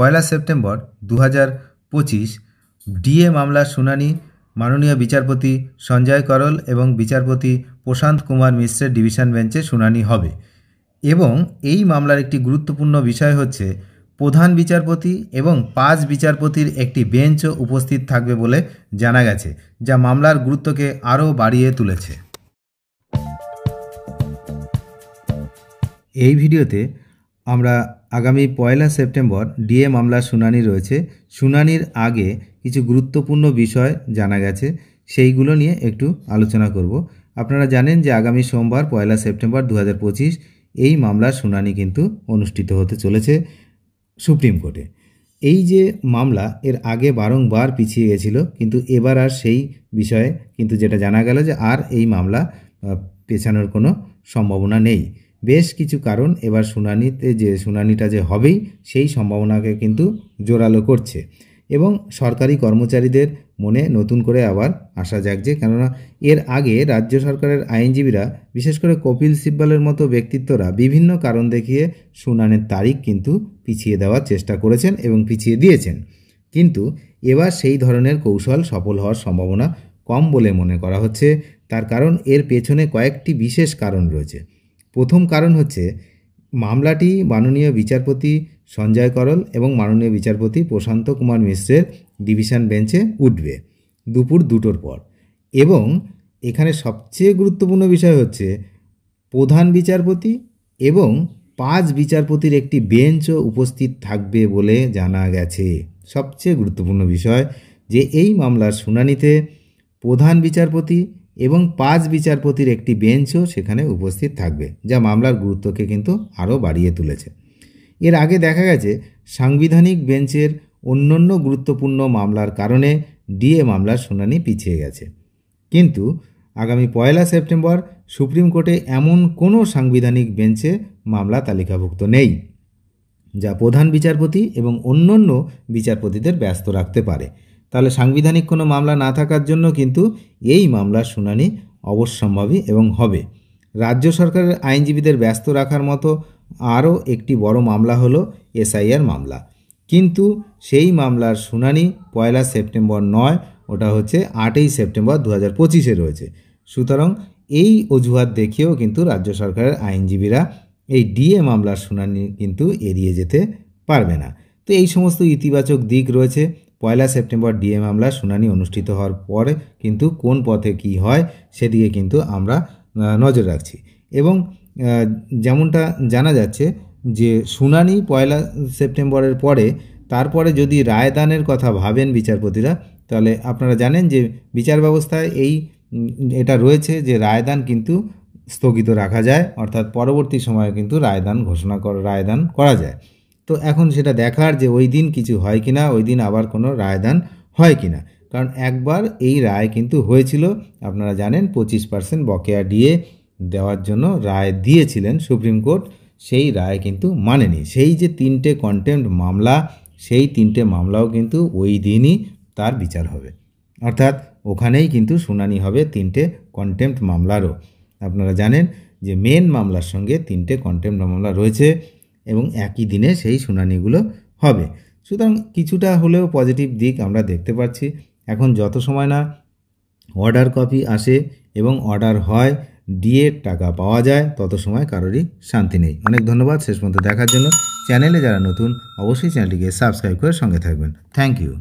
পয়লা September 2025 DA মামলার শুনানি মাননীয় বিচারপতি সঞ্জয় করল এবং বিচারপতি প্রশান্ত কুমার মিশ্রের ডিভিশন বেঞ্চে শুনানি হবে। এবং এই মামলার একটি গুরুত্বপূর্ণ বিষয় হচ্ছে প্রধান বিচারপতি এবং 5 বিচারপতির একটি বেঞ্চও উপস্থিত থাকবে বলে জানা গেছে, যা মামলার গুরুত্বকে আরও বাড়িয়ে তুলেছে। এই ভিডিওতে আমরা আগামী পয়লা সেপ্টেম্বর ডিএ মামলার শুনানি রয়েছে, শুনানির আগে কিছু গুরুত্বপূর্ণ বিষয় জানা গেছে, সেইগুলো নিয়ে একটু আলোচনা করব। আপনারা জানেন যে আগামী সোমবার পয়লা সেপ্টেম্বর 2025 এই মামলার শুনানি কিন্তু অনুষ্ঠিত হতে চলেছে সুপ্রিম কোর্টে। এই যে মামলা এর আগে বারংবার পিছিয়ে গেছিল, কিন্তু এবার আর সেই বিষয়ে কিন্তু যেটা জানা গেল যে আর এই মামলা পেছানোর কোনো সম্ভাবনা নেই। বেশ কিছু কারণ এবার শুনানিটা যে হবেই সেই সম্ভাবনাকে কিন্তু জোরালো করছে এবং সরকারি কর্মচারীদের মনে নতুন করে আবার আশা জাগছে। কেননা এর আগে রাজ্য সরকারের আইনজীবীরা, বিশেষ করে কপিল সিব্বলের মতো ব্যক্তিত্বরা বিভিন্ন কারণ দেখিয়ে শুনানির তারিখ কিন্তু পিছিয়ে দেওয়ার চেষ্টা করেছেন এবং পিছিয়ে দিয়েছেন, কিন্তু এবার সেই ধরনের কৌশল সফল হওয়ার সম্ভাবনা কম বলে মনে করা হচ্ছে। তার কারণ এর পেছনে কয়েকটি বিশেষ কারণ রয়েছে। প্রথম কারণ হচ্ছে মামলাটি মাননীয় বিচারপতি সঞ্জয় করল এবং মাননীয় বিচারপতি প্রশান্ত কুমার মিশ্রের ডিভিশন বেঞ্চে উঠবে দুপুর 2টোর পর। এবং এখানে সবচেয়ে গুরুত্বপূর্ণ বিষয় হচ্ছে প্রধান বিচারপতি এবং 5 বিচারপতির একটি বেঞ্চও উপস্থিত থাকবে বলে জানা গেছে। সবচেয়ে গুরুত্বপূর্ণ বিষয় যে এই মামলার শুনানিতে প্রধান বিচারপতি এবং 5 বিচারপতির একটি বেঞ্চও সেখানে উপস্থিত থাকবে, যা মামলার গুরুত্বকে কিন্তু আরও বাড়িয়ে তুলেছে। এর আগে দেখা গেছে সাংবিধানিক বেঞ্চের অন্যান্য গুরুত্বপূর্ণ মামলার কারণে ডিএ মামলার শুনানি পিছিয়ে গেছে, কিন্তু আগামী পয়লা সেপ্টেম্বর সুপ্রিম কোর্টে এমন কোনো সাংবিধানিক বেঞ্চে মামলা তালিকাভুক্ত নেই, যা প্রধান বিচারপতি এবং অন্যান্য বিচারপতিদের ব্যস্ত রাখতে পারে। তাহলে সাংবিধানিক কোনো মামলা না থাকার জন্য কিন্তু এই মামলার শুনানি অবশ্যম্ভাবী এবং হবে। রাজ্য সরকারের আইনজীবীদের ব্যস্ত রাখার মতো আরও একটি বড় মামলা হলো এসআইআর মামলা, কিন্তু সেই মামলার শুনানি পয়লা সেপ্টেম্বর নয়, ওটা হচ্ছে 8ই সেপ্টেম্বর 2025 রয়েছে। সুতরাং এই অজুহাত দেখিয়েও কিন্তু রাজ্য সরকারের আইনজীবীরা এই ডিএ মামলার শুনানি কিন্তু এড়িয়ে যেতে পারবে না। তো এই সমস্ত ইতিবাচক দিক রয়েছে। পয়লা সেপ্টেম্বর ডিএ মামলার শুনানি অনুষ্ঠিত হওয়ার পরে কিন্তু কোন পথে কি হয় সেদিকে কিন্তু আমরা নজর রাখছি। এবং যেমনটা জানা যাচ্ছে যে শুনানি পয়লা সেপ্টেম্বরের পরে, তারপরে যদি রায়দানের কথা ভাবেন বিচারপতিরা, তাহলে আপনারা জানেন যে বিচার ব্যবস্থায় এটা রয়েছে যে রায়দান কিন্তু স্থগিত রাখা যায়, অর্থাৎ পরবর্তী সময়ে কিন্তু রায়দান করা যায়। তো এখন সেটা দেখার যে ওই দিন কিছু হয় কিনা, ওই দিন আবার কোনো রায়দান হয় কিনা। কারণ একবার এই রায় কিন্তু হয়েছিল, আপনারা জানেন 25% বকেয়া ডিএ দেওয়ার জন্য রায় দিয়েছিলেন সুপ্রিম কোর্ট, সেই রায় কিন্তু মানেনি। সেই যে 3টে কন্টেম্প্ট মামলা, সেই 3টে মামলাও কিন্তু ওই দিনই তার বিচার হবে, অর্থাৎ ওখানেই কিন্তু শুনানি হবে 3টে কন্টেম্প্ট মামলারও। আপনারা জানেন যে মেন মামলার সঙ্গে 3টে কন্টেম্প্ট মামলা রয়েছে এবং একই দিনে সেই শুনানিগুলো হবে। সুতরাং কিছুটা হলেও পজিটিভ দিক আমরা দেখতে পাচ্ছি। এখন যত সময় না অর্ডার কপি আসে এবং অর্ডার হয়, ডিএর টাকা পাওয়া যায়, তত সময় কারোরই শান্তি নেই। অনেক ধন্যবাদ শেষ পর্যন্ত দেখার জন্য। চ্যানেলে যারা নতুন অবশ্যই চ্যানেলটিকে সাবস্ক্রাইব করে সঙ্গে থাকবেন। Thank you.